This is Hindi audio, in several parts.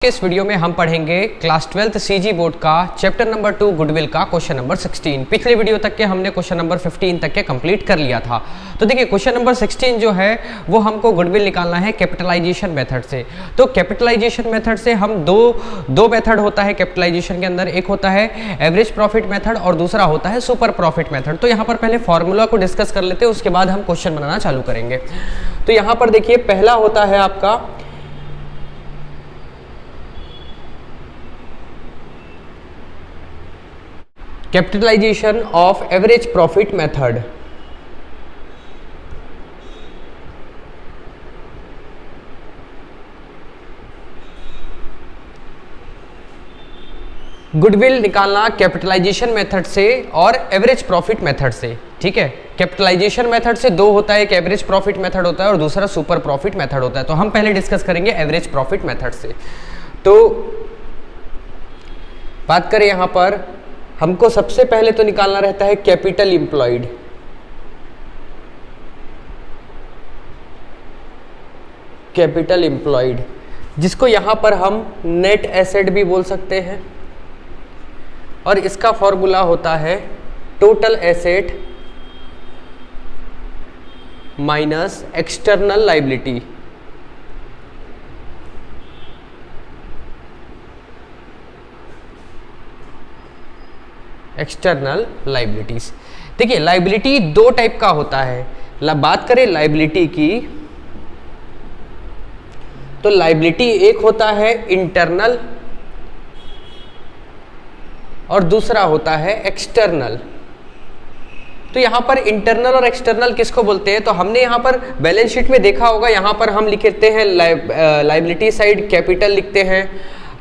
इस वीडियो में हम पढ़ेंगे क्लास 12th सीजी बोर्ड का चैप्टर नंबर 2 गुडविल का क्वेश्चन नंबर 16। पिछले वीडियो तक के हमने क्वेश्चन नंबर 15 तक के कंप्लीट कर लिया था। तो देखिए क्वेश्चन नंबर 16 जो है वो हमको गुडविल निकालना है कैपिटलाइजेशन मेथड से। तो कैपिटलाइजेशन मेथड से हम दो मेथड होता है कैपिटलाइजेशन के अंदर, एक होता है एवरेज प्रॉफिट मेथड और दूसरा होता है सुपर प्रॉफिट मेथड। तो यहाँ पर पहले फॉर्मूला को डिस्कस कर लेते हैं, उसके बाद हम क्वेश्चन बनाना चालू करेंगे। तो यहाँ पर देखिए पहला होता है आपका capitalisation of average profit method. Goodwill निकालना कैपिटलाइजेशन मेथड से और एवरेज प्रॉफिट मेथड से। ठीक है, कैपिटलाइजेशन मेथड से दो होता है, एक एवरेज प्रॉफिट मेथड होता है और दूसरा सुपर प्रॉफिट मेथड होता है। तो हम पहले डिस्कस करेंगे एवरेज प्रॉफिट मेथड से। तो बात करें यहां पर हमको सबसे पहले तो निकालना रहता है कैपिटल एम्प्लॉयड। कैपिटल एम्प्लॉयड जिसको यहां पर हम नेट एसेट भी बोल सकते हैं, और इसका फॉर्मूला होता है total asset minus external liability. External liabilities. देखिए लायबिलिटी दो टाइप का होता है। बात करें लायबिलिटी की तो लायबिलिटी एक होता है इंटरनल और दूसरा होता है एक्सटर्नल। तो यहां पर इंटरनल और एक्सटर्नल किसको बोलते हैं? तो हमने यहां पर बैलेंस शीट में देखा होगा, यहां पर हम लिखते हैं लायबिलिटी साइड कैपिटल लिखते हैं,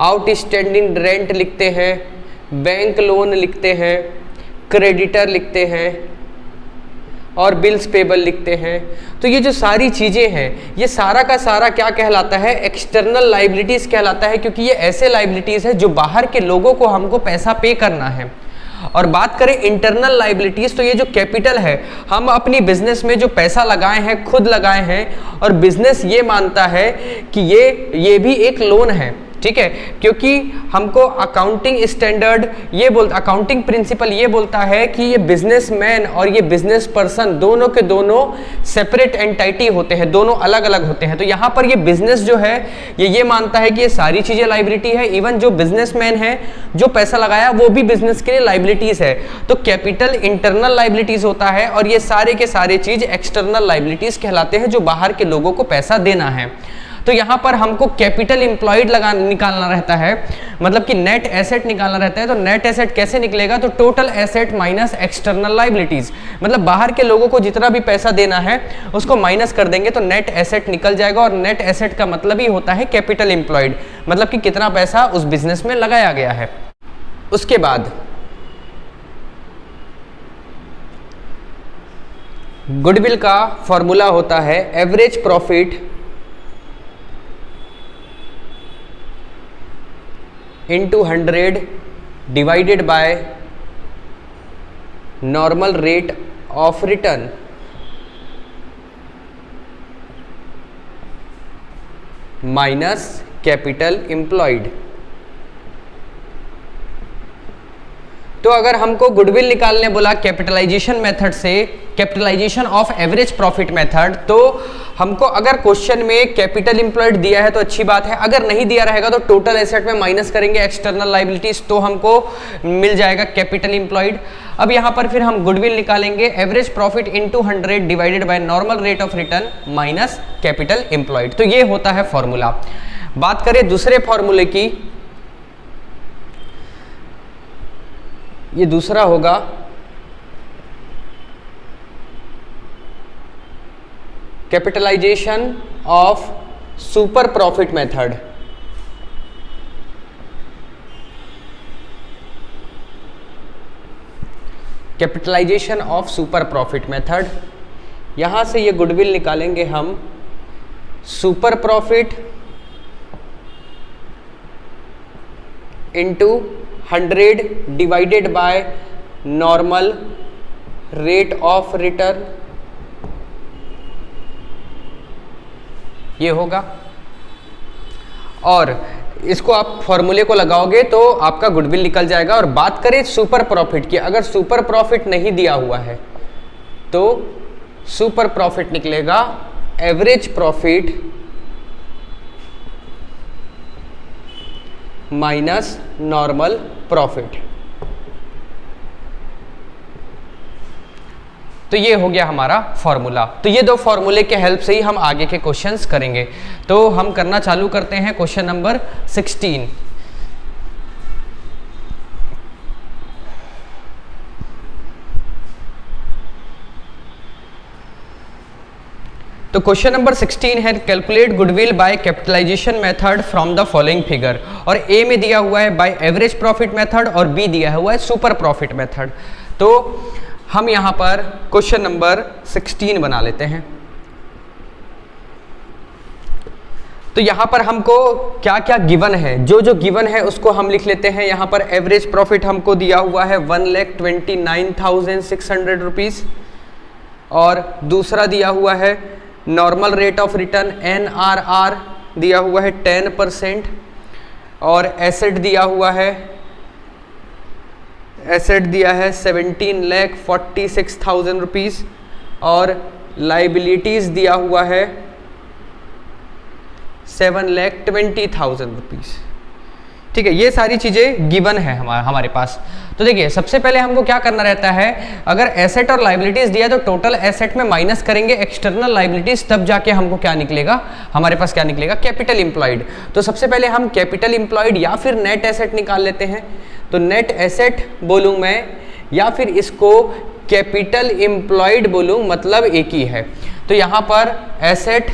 आउटस्टैंडिंग रेंट लिखते हैं, बैंक लोन लिखते हैं, क्रेडिटर लिखते हैं और बिल्स पेबल लिखते हैं। तो ये जो सारी चीज़ें हैं ये सारा का सारा क्या कहलाता है? एक्सटर्नल लायबिलिटीज़ कहलाता है, क्योंकि ये ऐसे लायबिलिटीज़ है जो बाहर के लोगों को हमको पैसा पे करना है। और बात करें इंटरनल लायबिलिटीज़ तो ये जो कैपिटल है हम अपनी बिजनेस में जो पैसा लगाए हैं खुद लगाए हैं, और बिजनेस ये मानता है कि ये भी एक लोन है। ठीक है, क्योंकि हमको अकाउंटिंग स्टैंडर्ड अकाउंटिंग प्रिंसिपल ये बोलता है कि ये बिजनेसमैन और ये बिजनेस पर्सन दोनों के दोनों सेपरेट एंटिटी होते हैं, दोनों अलग अलग होते हैं। तो यहाँ पर ये बिजनेस जो है ये मानता है कि ये सारी चीजें लायबिलिटी है, इवन जो बिजनेसमैन है जो पैसा लगाया वो भी बिजनेस के लिए लायबिलिटीज है। तो कैपिटल इंटरनल लायबिलिटीज होता है और ये सारे के सारे चीज एक्सटर्नल लायबिलिटीज कहलाते हैं जो बाहर के लोगों को पैसा देना है। तो यहां पर हमको कैपिटल एम्प्लॉयड निकालना रहता है, मतलब कि नेट एसेट निकालना रहता है। तो नेट एसेट कैसे निकलेगा? तो total asset minus external liabilities, मतलब बाहर के लोगों को जितना भी पैसा देना है उसको माइनस कर देंगे तो नेट एसेट निकल जाएगा। और नेट एसेट का मतलब ही होता है कैपिटल एम्प्लॉयड, मतलब कि कितना पैसा उस बिजनेस में लगाया गया है। उसके बाद गुडविल का फॉर्मूला होता है average profit into 100 divided by normal rate of return minus capital employed। तो अगर हमको गुडविल निकालने बोला कैपिटलाइजेशन मेथड से, capitalisation of average profit method, तो हमको अगर क्वेश्चन में कैपिटल एम्प्लॉयड दिया है तो अच्छी बात है, अगर नहीं दिया रहेगा तो टोटल एसेट में माइनस करेंगे एक्सटर्नल लायबिलिटीज तो हमको मिल जाएगा कैपिटल एम्प्लॉयड। अब यहाँ पर फिर हम गुडविल निकालेंगे average profit into 100 divided by normal rate of return minus capital employed. तो ये होता है फॉर्मूला। बात करें दूसरे फॉर्मूले की, ये दूसरा होगा capitalisation of super profit method. Capitalisation of super profit method, यहां से ये गुडविल निकालेंगे हम super profit into 100 divided by normal rate of return, ये होगा। और इसको आप फॉर्मूले को लगाओगे तो आपका गुडविल निकल जाएगा। और बात करें सुपर प्रॉफिट की, अगर सुपर प्रॉफिट नहीं दिया हुआ है तो सुपर प्रॉफिट निकलेगा average profit minus normal profit. तो ये हो गया हमारा फॉर्मूला। तो ये दो फॉर्मूले के हेल्प से ही हम आगे के क्वेश्चंस करेंगे। तो हम करना चालू करते हैं क्वेश्चन नंबर 16। तो क्वेश्चन नंबर 16 है calculate goodwill by capitalisation method from the following figure. और ए में दिया हुआ है बाय एवरेज प्रॉफिट मेथड और बी दिया हुआ है सुपर प्रॉफिट मेथड। तो हम यहां पर क्वेश्चन नंबर 16 बना लेते हैं। तो यहां पर हमको क्या क्या गिवन है, जो जो गिवन है उसको हम लिख लेते हैं। यहां पर एवरेज प्रॉफिट हमको दिया हुआ है 1,29,600 रुपीज, और दूसरा दिया हुआ है normal rate of return NRR दिया हुआ है 10%, और एसेट दिया हुआ है, एसेट दिया है 17,46,000 रुपीज, और लाइबिलिटीज दिया हुआ है 7,20,000 रुपीज। ठीक है, ये सारी चीजें गिवन है हमारे पास। तो देखिए सबसे पहले हमको क्या करना रहता है, अगर एसेट और लाइबिलिटीज दिया तो टोटल एसेट में माइनस करेंगे एक्सटर्नल लाइबिलिटीज, तब जाके हमको क्या निकलेगा, हमारे पास क्या निकलेगा, कैपिटल एम्प्लॉयड। तो सबसे पहले हम कैपिटल एम्प्लॉयड या फिर नेट एसेट निकाल लेते हैं। तो नेट एसेट बोलूं मैं या फिर इसको कैपिटल एम्प्लॉयड बोलूं, मतलब एक ही है। तो यहां पर एसेट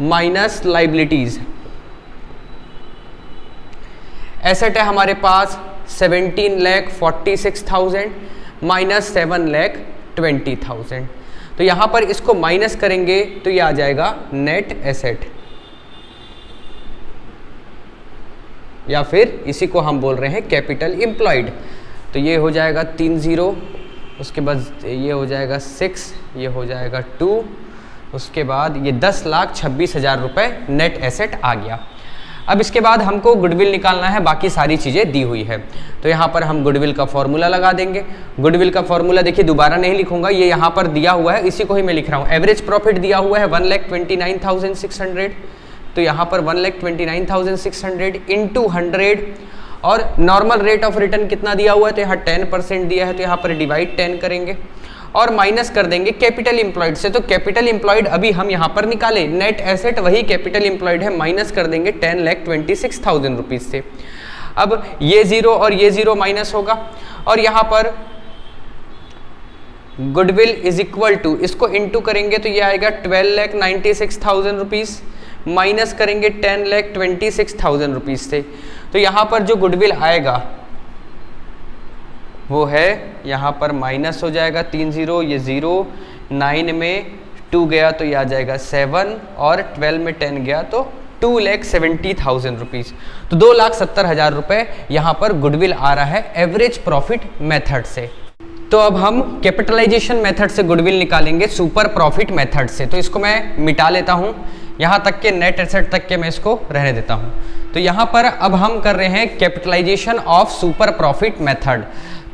माइनस लाइबिलिटीज, एसेट है हमारे पास 17,46,000 माइनस 7,20,000। तो यहां पर इसको माइनस करेंगे तो ये आ जाएगा नेट एसेट, या फिर इसी को हम बोल रहे हैं कैपिटल एम्प्लॉयड। तो ये हो जाएगा 3 0, उसके बाद ये हो जाएगा 6, ये हो जाएगा 2, उसके बाद ये 10,26,000 रुपए नेट एसेट आ गया। अब इसके बाद हमको गुडविल निकालना है, बाकी सारी चीज़ें दी हुई है। तो यहाँ पर हम गुडविल का फॉर्मूला लगा देंगे। गुडविल का फॉर्मूला देखिए दोबारा नहीं लिखूंगा, ये यहाँ पर दिया हुआ है, इसी को ही मैं लिख रहा हूँ। एवरेज प्रॉफिट दिया हुआ है 1,29,600, तो यहाँ पर 1,29,600 इंटू 100, और नॉर्मल रेट ऑफ रिटर्न कितना दिया हुआ है, तो यहाँ 10% दिया है, तो यहाँ पर डिवाइड 10 करेंगे और माइनस कर देंगे कैपिटल एम्प्लॉयड से। तो कैपिटल एम्प्लॉयड अभी हम यहाँ पर निकाले, नेट एसेट वही कैपिटल एम्प्लॉयड है, माइनस कर देंगे 10,26,000 रुपीज से। अब ये 0 और ये 0 माइनस होगा, और यहाँ पर गुडविल इज इक्वल टू, इसको इंटू करेंगे तो ये आएगा 12,96,000 रुपीज, माइनस करेंगे 10,26,000 रुपीज से। तो यहाँ पर जो गुडविल आएगा वो है, यहाँ पर माइनस हो जाएगा 3 0, ये 0, 9 में 2 गया तो ये आ जाएगा 7, और 12 में 10 गया तो 2,70,000 रुपीज। तो 2,70,000 रुपए यहाँ पर गुडविल आ रहा है एवरेज प्रॉफिट मेथड से। तो अब हम कैपिटलाइजेशन मेथड से गुडविल निकालेंगे सुपर प्रॉफिट मेथड से। तो इसको मैं मिटा लेता हूँ, यहाँ तक के नेट एसेट तक के मैं इसको रहने देता हूँ। तो यहाँ पर अब हम कर रहे हैं capitalisation of super profit method.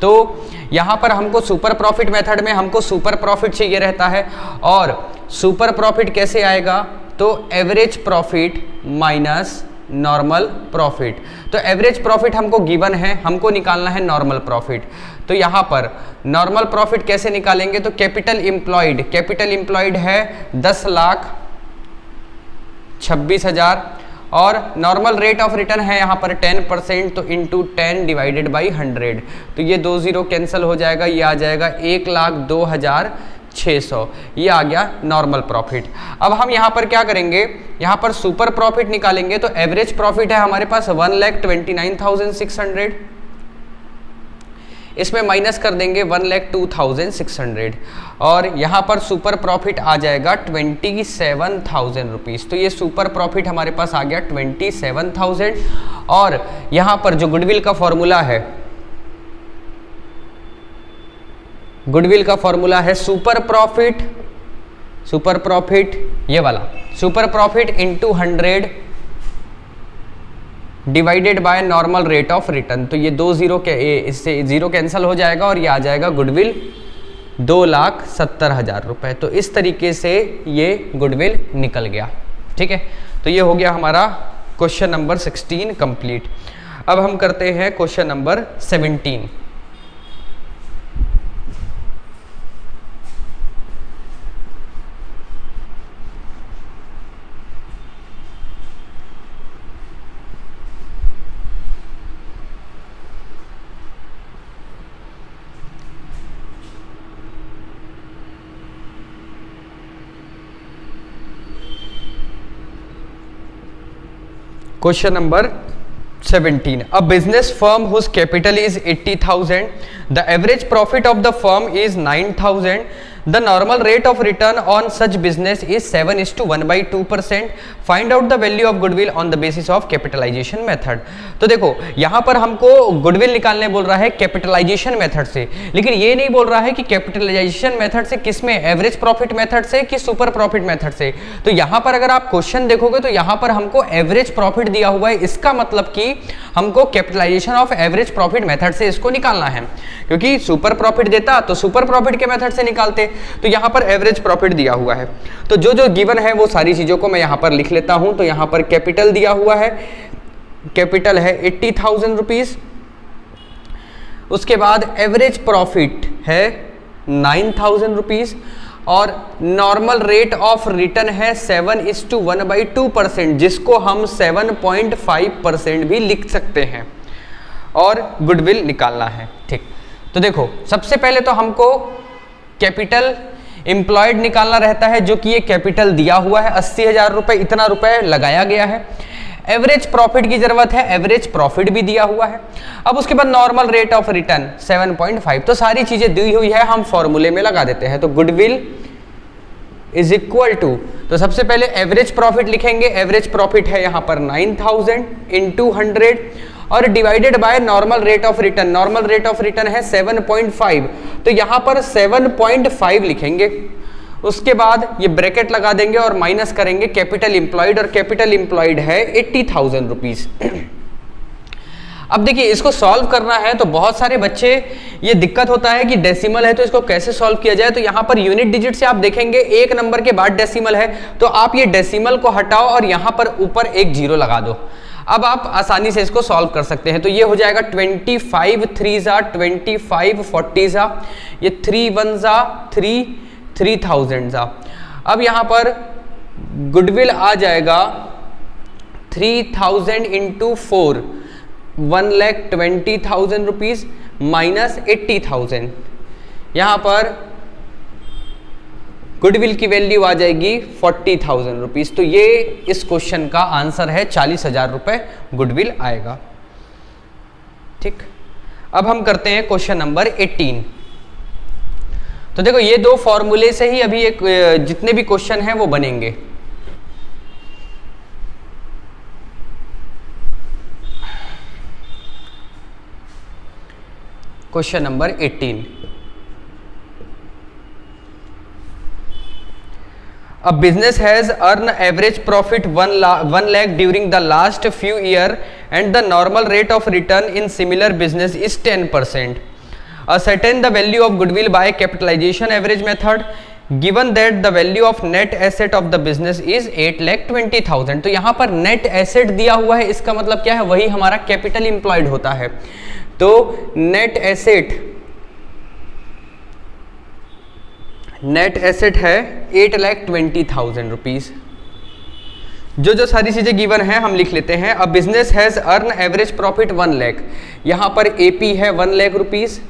तो यहाँ पर हमको सुपर प्रॉफिट मेथड में हमको सुपर प्रॉफिट चाहिए रहता है, और सुपर प्रॉफिट कैसे आएगा, तो average profit minus normal profit. तो एवरेज प्रॉफिट हमको गिवन है, हमको निकालना है नॉर्मल प्रॉफिट। तो यहाँ पर नॉर्मल प्रॉफिट कैसे निकालेंगे, तो कैपिटल एम्प्लॉयड है 10,26,000, और नॉर्मल रेट ऑफ रिटर्न है यहाँ पर 10%, तो इंटू 10 डिवाइडेड बाई 100। तो ये 2 0 कैंसिल हो जाएगा, ये आ जाएगा 1,02,600, ये आ गया नॉर्मल प्रॉफिट। अब हम यहाँ पर क्या करेंगे, यहाँ पर सुपर प्रॉफिट निकालेंगे। तो एवरेज प्रॉफिट है हमारे पास 1,29,600, इसमें माइनस कर देंगे 1,02,600, और यहाँ पर सुपर प्रॉफिट आ जाएगा 27,000 रुपीज। तो ये सुपर प्रॉफिट हमारे पास आ गया 27,000, और यहाँ पर जो गुडविल का फॉर्मूला है, गुडविल का फॉर्मूला है सुपर प्रॉफिट ये वाला, super profit into 100 divided by normal rate of return. तो ये 2 जीरो के इससे 0 कैंसिल हो जाएगा और ये आ जाएगा गुडविल 2,70,000 रुपये। तो इस तरीके से ये गुडविल निकल गया। ठीक है, तो ये हो गया हमारा क्वेश्चन नंबर 16 कंप्लीट। अब हम करते हैं question number 17। Question number 17. A business firm whose capital is 80,000, the average profit of the firm is 9,000. The normal rate of return on such business is 7:1/2%. Find out the value of goodwill on the basis of capitalization method. तो देखो यहाँ पर हमको गुडविल निकालने बोल रहा है कैपिटलाइजेशन मेथड से, लेकिन ये नहीं बोल रहा है कि कैपिटलाइजेशन मेथड से किसमें, एवरेज प्रॉफिट मेथड से कि सुपर प्रॉफिट मेथड से। तो यहाँ पर अगर आप क्वेश्चन देखोगे तो यहाँ पर हमको एवरेज प्रॉफिट दिया हुआ है, इसका मतलब कि हमको capitalisation of average profit method से इसको निकालना है, क्योंकि सुपर प्रॉफिट देता तो सुपर प्रॉफिट के मेथड से निकालते। तो यहाँ पर एवरेज प्रॉफिट दिया हुआ है, तो जो जो गिवन है वो सारी चीजों को मैं यहाँ पर लिख लेता हूं। तो यहाँ पर कैपिटल दिया हुआ है, कैपिटल है 80,000 रुपीज। उसके बाद एवरेज प्रॉफिट है 9,000 रुपीज और नॉर्मल रेट ऑफ रिटर्न है 7:1/2%, जिसको हम 7.5% भी लिख सकते हैं, और गुडविल निकालना है। ठीक, तो देखो सबसे पहले तो हमको कैपिटल एम्प्लॉयड निकालना रहता है, जो कि ये कैपिटल दिया हुआ है 80,000 रुपए, इतना रुपए लगाया गया है। एवरेज प्रॉफिट की जरूरत है, एवरेज प्रॉफिट भी दिया हुआ है। अब उसके बाद नॉर्मल रेट ऑफ रिटर्न 7.5, तो सारी चीजें दी हुई है, हम फॉर्मूले में लगा देते हैं। तो गुडविल इज इक्वल टू, तो सबसे पहले एवरेज प्रॉफिट लिखेंगे। एवरेज प्रॉफिट है यहाँ पर 9,000 इंटू 100 और divided by normal rate of return. Normal rate of return है 7.5, तो यहाँ पर 7.5 लिखेंगे। उसके बाद ये ब्रैकेट लगा देंगे और माइनस करेंगे कैपिटल एम्प्लॉयड, और कैपिटल एम्प्लॉयड है 80,000 रुपीज। अब देखिए इसको सॉल्व करना है तो बहुत सारे बच्चे ये दिक्कत होता है कि डेसिमल है तो इसको कैसे सॉल्व किया जाए। तो यहाँ पर यूनिट डिजिट से आप देखेंगे एक नंबर के बाद डेसिमल है, तो आप ये डेसिमल को हटाओ और यहाँ पर ऊपर एक जीरो लगा दो। अब आप आसानी से इसको सॉल्व कर सकते हैं। तो ये हो जाएगा 25 3 जा 25 40 जा, ये 3 1 जा 3 3000 जा। अब यहाँ पर गुडविल आ जाएगा 3000 इंटू 4 1,20,000 रुपीज माइनस 80,000। यहाँ पर गुडविल की वैल्यू आ जाएगी 40,000 रुपीज। तो ये इस क्वेश्चन का आंसर है, 40,000 रुपए गुडविल आएगा। ठीक, अब हम करते हैं क्वेश्चन नंबर 18। तो देखो ये दो फॉर्मूले से ही अभी एक जितने भी क्वेश्चन हैं वो बनेंगे। Question number 18। A business has earned average profit 1 lakh during the last few years and the normal rate of return in similar business is 10%. Ascertain the value of goodwill by capitalization average method given that the value of net asset of the business is 8,20,000। तो यहाँ पर net asset दिया हुआ है, इसका मतलब क्या है, वही हमारा कैपिटल एम्प्लॉयड होता है। तो net asset है 8,20,000 रुपीज। जो जो सारी चीजें गिवन है हम लिख लेते हैं। अब business has earn average profit 1 lakh, यहाँ पर एपी है 1 लाख रुपीज।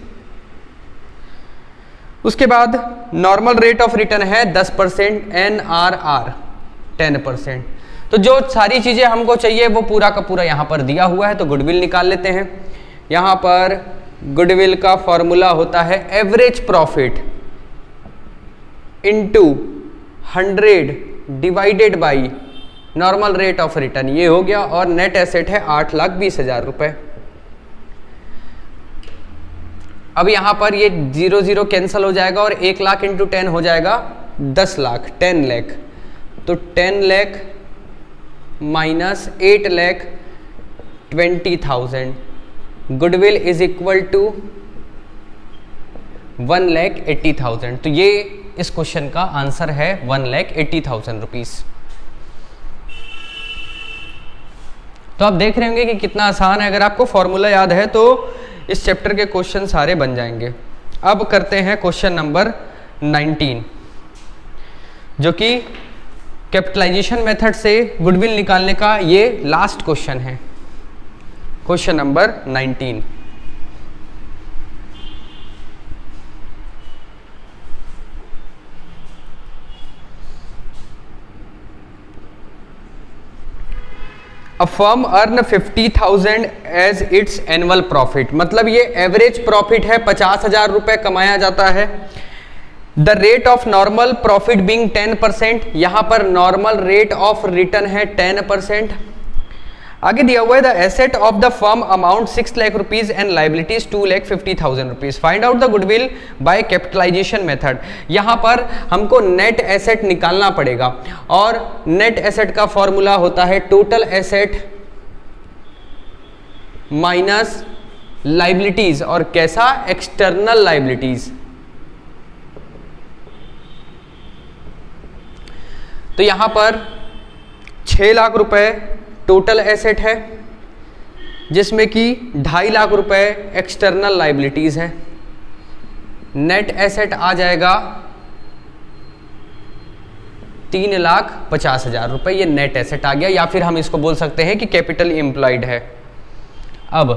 उसके बाद नॉर्मल रेट ऑफ रिटर्न है 10%, NRR 10%। तो जो सारी चीजें हमको चाहिए वो पूरा का पूरा यहाँ पर दिया हुआ है। तो गुडविल निकाल लेते हैं। यहाँ पर गुडविल का फॉर्मूला होता है average profit into 100 divided by normal rate of return, ये हो गया। और नेट एसेट है 8,20,000 रुपए। अब यहां पर ये 0 0 कैंसिल हो जाएगा और 1 लाख इंटू 10 हो जाएगा 10 लाख, 10 लाख। तो 10 lakh minus 8 lakh 20,000, goodwill is equal to 1,80,000। तो ये इस क्वेश्चन का आंसर है 1,80,000 रुपीज। तो आप देख रहे होंगे कि कितना आसान है। अगर आपको फॉर्मूला याद है तो इस चैप्टर के क्वेश्चन सारे बन जाएंगे। अब करते हैं क्वेश्चन नंबर 19, जो कि कैपिटलाइजेशन मेथड से गुडविल निकालने का ये लास्ट क्वेश्चन है। Question number 19। A firm earn 50,000 as its annual profit, मतलब ये एवरेज प्रॉफिट है, 50,000 रुपए कमाया जाता है। The rate of normal profit being 10%, यहां पर नॉर्मल रेट ऑफ रिटर्न है 10%। आगे दिया हुआ है the asset of the firm amount 6 lakh rupees and liabilities 2,50,000 rupees. Find out the goodwill by capitalisation method. यहां पर हमको नेट एसेट निकालना पड़ेगा और नेट एसेट का फॉर्मूला होता है टोटल एसेट माइनस लाइबिलिटीज, और कैसा? External liabilities. तो यहां पर 6 लाख रुपए टोटल एसेट है, जिसमें कि 2.5 लाख रुपए एक्सटर्नल लाइबिलिटीज है। नेट एसेट आ जाएगा 3,50,000 रुपए। ये नेट एसेट आ गया, या फिर हम इसको बोल सकते हैं कि कैपिटल एम्प्लॉयड है। अब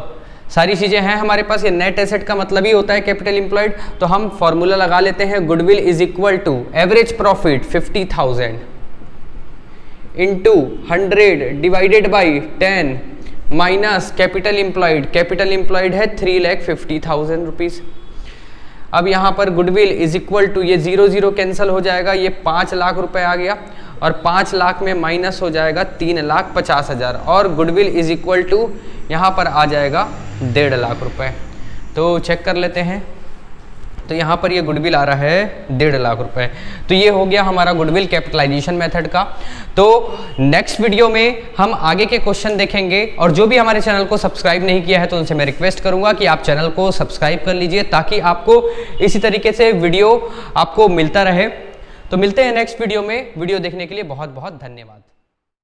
सारी चीजें हैं हमारे पास। ये नेट एसेट का मतलब ही होता है कैपिटल एम्प्लॉयड। तो हम फॉर्मूला लगा लेते हैं। Goodwill is equal to average profit 50,000 into 100 divided by 10 minus capital employed. Capital employed है 3,50,000 रुपीज। अब यहाँ पर गुडविल इज इक्वल टू, ये 0 0 कैंसिल हो जाएगा, ये 5 लाख रुपए आ गया, और 5 लाख में माइनस हो जाएगा 3,50,000, और गुडविल इज इक्वल टू यहाँ पर आ जाएगा 1.5 लाख रुपए। तो चेक कर लेते हैं। तो यहाँ पर ये गुडविल आ रहा है 1.5 लाख रुपए। तो ये हो गया हमारा गुडविल कैपिटलाइजेशन मेथड का। तो नेक्स्ट वीडियो में हम आगे के क्वेश्चन देखेंगे, और जो भी हमारे चैनल को सब्सक्राइब नहीं किया है तो उनसे मैं रिक्वेस्ट करूंगा कि आप चैनल को सब्सक्राइब कर लीजिए, ताकि आपको इसी तरीके से वीडियो आपको मिलता रहे। तो मिलते हैं नेक्स्ट वीडियो में। वीडियो देखने के लिए बहुत बहुत धन्यवाद।